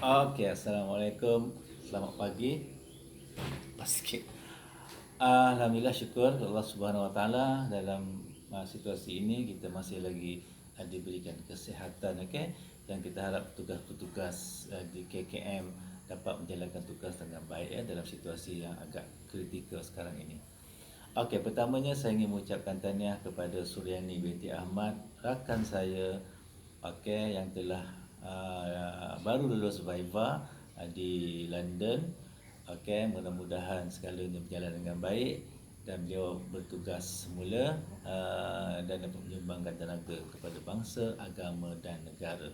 Okey, Assalamualaikum. Selamat pagi. Pas sikit. Alhamdulillah, syukur Allah Subhanahu Wa Taala dalam situasi ini kita masih lagi diberikan kesihatan, okey, dan kita harap petugas-petugas di KKM dapat menjalankan tugas dengan baik ya dalam situasi yang agak kritikal sekarang ini. Okey, pertamanya saya ingin mengucapkan tahniah kepada Suryani binti Ahmad, rakan saya, okey, yang telah baru lulus Viva di London. Okey, mudah-mudahan segalanya berjalan dengan baik dan beliau bertugas semula dan dapat menyumbangkan tenaga kepada bangsa, agama dan negara.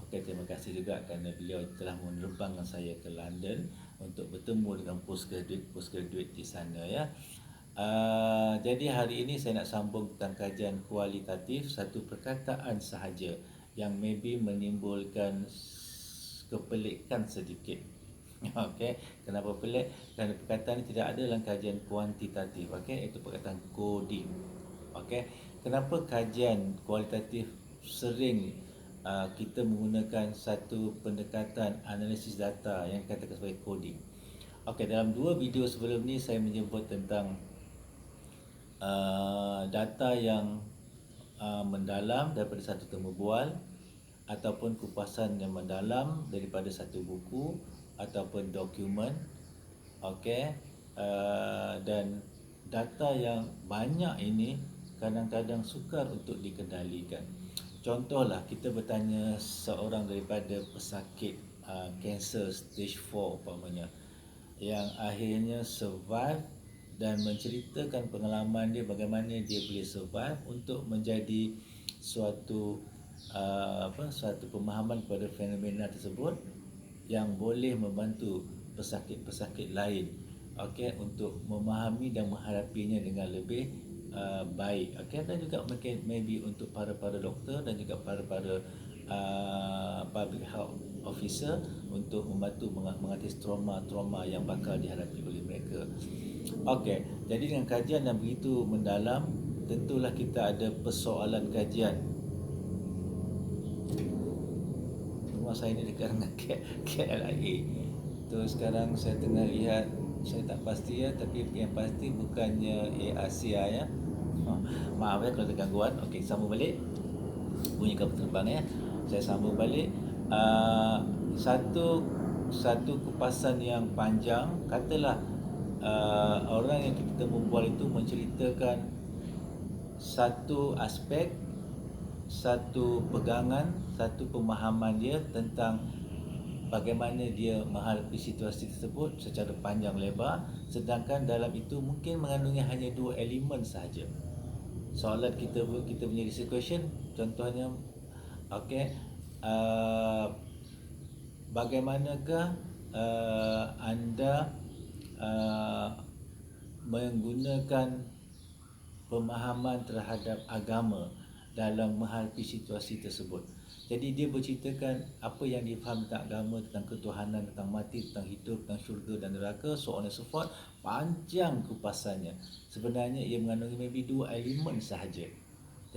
Okey, terima kasih juga kerana beliau telah menerbangkan saya ke London untuk bertemu dengan postgraduate di sana ya. Jadi hari ini saya nak sambung tentang kajian kualitatif, satu perkataan sahaja yang maybe menimbulkan kepelikan sedikit. Okey, kenapa pelik? Kerana perkataan ini tidak ada dalam kajian kuantitatif. Okey, itu perkataan coding. Okey, kenapa kajian kualitatif sering kita menggunakan satu pendekatan analisis data yang dikatakan sebagai coding. Okey, dalam dua video sebelum ni saya menyebut tentang data yang mendalam daripada satu temu bual ataupun kupasan yang mendalam daripada satu buku ataupun dokumen, okey, dan data yang banyak ini kadang-kadang sukar untuk dikendalikan. Contohlah kita bertanya seorang daripada pesakit kanser stage 4 umpamanya yang akhirnya survive dan menceritakan pengalaman dia bagaimana dia boleh survive untuk menjadi suatu suatu pemahaman kepada fenomena tersebut yang boleh membantu pesakit-pesakit lain, okey, untuk memahami dan menghadapinya dengan lebih baik, okey, dan juga mungkin maybe untuk para-para doktor dan juga para-para public health officer untuk membantu mengatasi trauma-trauma yang bakal dihadapi oleh mereka. Okey, jadi dengan kajian yang begitu mendalam, tentulah kita ada persoalan kajian. Rumah saya ni dekat dengan KLIA. Tu sekarang saya tengah lihat, saya tak pasti ya, tapi yang pasti bukannya Asia ya. Maaf ya kalau ada gangguan. Okey, sambung balik. Bunyi kapal terbang ya. Saya sambung balik. Satu kupasan yang panjang, katalah orang yang kita berbual itu menceritakan satu aspek, satu pegangan, satu pemahaman dia tentang bagaimana dia menghadapi situasi tersebut secara panjang lebar, sedangkan dalam itu mungkin mengandungi hanya dua elemen sahaja. Soalan kita punya research question contohnya, okey, bagaimanakah anda menggunakan pemahaman terhadap agama dalam menghadapi situasi tersebut. Jadi dia berceritakan apa yang dia faham tentang agama, tentang ketuhanan, tentang mati, tentang hidup, tentang syurga dan neraka, so on and so forth. Panjang kupasannya. Sebenarnya ia mengandungi maybe dua elemen sahaja.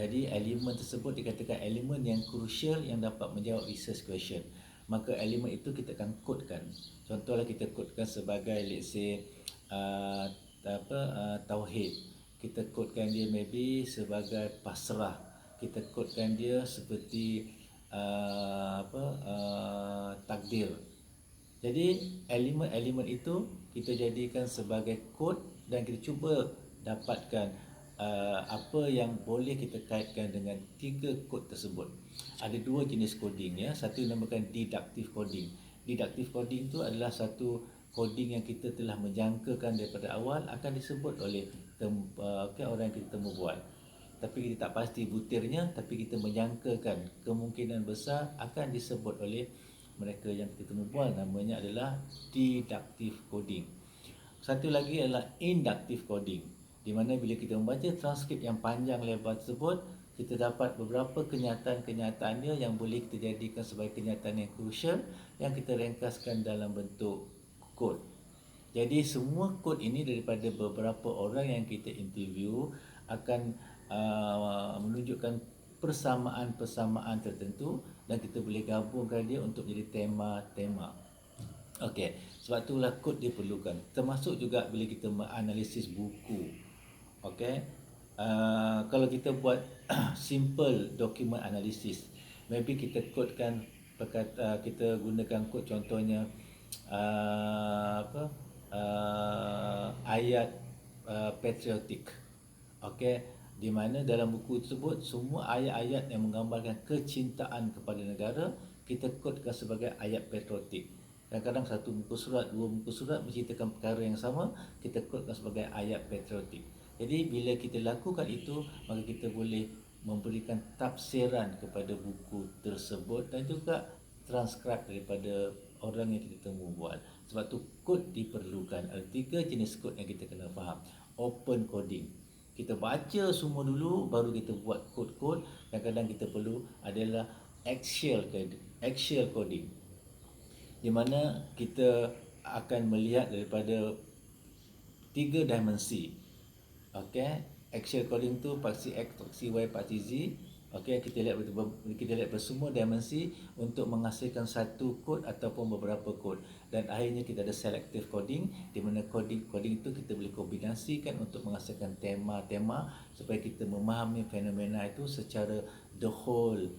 Jadi elemen tersebut dikatakan elemen yang crucial yang dapat menjawab research question. Maka elemen itu kita akan kodekan. Contohlah kita kodekan sebagai let's say tauhid. Kita kodekan dia maybe sebagai pasrah. Kita kodekan dia seperti takdir. Jadi elemen-elemen itu kita jadikan sebagai kod dan kita cuba dapatkan apa yang boleh kita kaitkan dengan tiga kod tersebut. Ada dua jenis coding ya. Satu dinamakan deductive coding. Deductive coding itu adalah satu coding yang kita telah menjangkakan daripada awal akan disebut oleh orang yang kita temu buat. Tapi kita tak pasti butirnya, tapi kita menjangkakan kemungkinan besar akan disebut oleh mereka yang kita temu buat. Namanya adalah deductive coding. Satu lagi adalah inductive coding, di mana bila kita membaca transkrip yang panjang lebar tersebut, kita dapat beberapa kenyataan dia yang boleh kita jadikan sebagai kenyataan yang crucial yang kita ringkaskan dalam bentuk kod. Jadi semua kod ini daripada beberapa orang yang kita interview akan menunjukkan persamaan-persamaan tertentu dan kita boleh gabungkan dia untuk menjadi tema-tema. Okey, sebab itulah kod diperlukan. Termasuk juga bila kita menganalisis buku. Okey, kalau kita buat simple document analysis, maybe kita kodkan kita gunakan kod contohnya ayat patriotik. Okey, di mana dalam buku tersebut semua ayat-ayat yang menggambarkan kecintaan kepada negara kita kodkan sebagai ayat patriotik. Kadang-kadang satu muka surat, dua muka surat menceritakan perkara yang sama, kita kodkan sebagai ayat patriotik. Jadi bila kita lakukan itu, maka kita boleh memberikan tafsiran kepada buku tersebut dan juga transkrip daripada orang yang kita temu buat. Sebab tu kod diperlukan. Ada 3 jenis kod yang kita kena faham. Open coding, kita baca semua dulu baru kita buat kod-kod. Kadang-kadang kita perlu adalah axial coding, di mana kita akan melihat daripada 3 dimensi. Okey, axial coding tu paksi X, paksi Y, paksi Z. Okey, kita lihat bersemua dimensi untuk menghasilkan satu kod ataupun beberapa kod. Dan akhirnya kita ada selective coding, di mana coding itu kita boleh kombinasikan untuk menghasilkan tema-tema supaya kita memahami fenomena itu secara the whole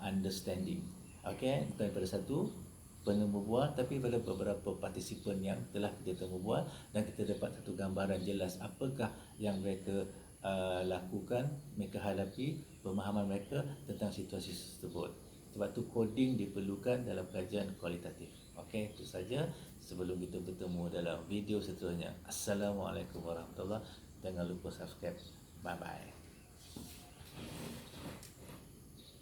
understanding. Okey, bukan pada satu penemu bual tapi pada beberapa partisipan yang telah kita temu bual, dan kita dapat satu gambaran jelas apakah yang mereka lakukan, mereka hadapi, pemahaman mereka tentang situasi tersebut. Sebab tu coding diperlukan dalam kajian kualitatif. Okey, itu saja. Sebelum kita bertemu dalam video seterusnya. Assalamualaikum warahmatullahi wabarakatuh. Jangan lupa subscribe. Bye bye.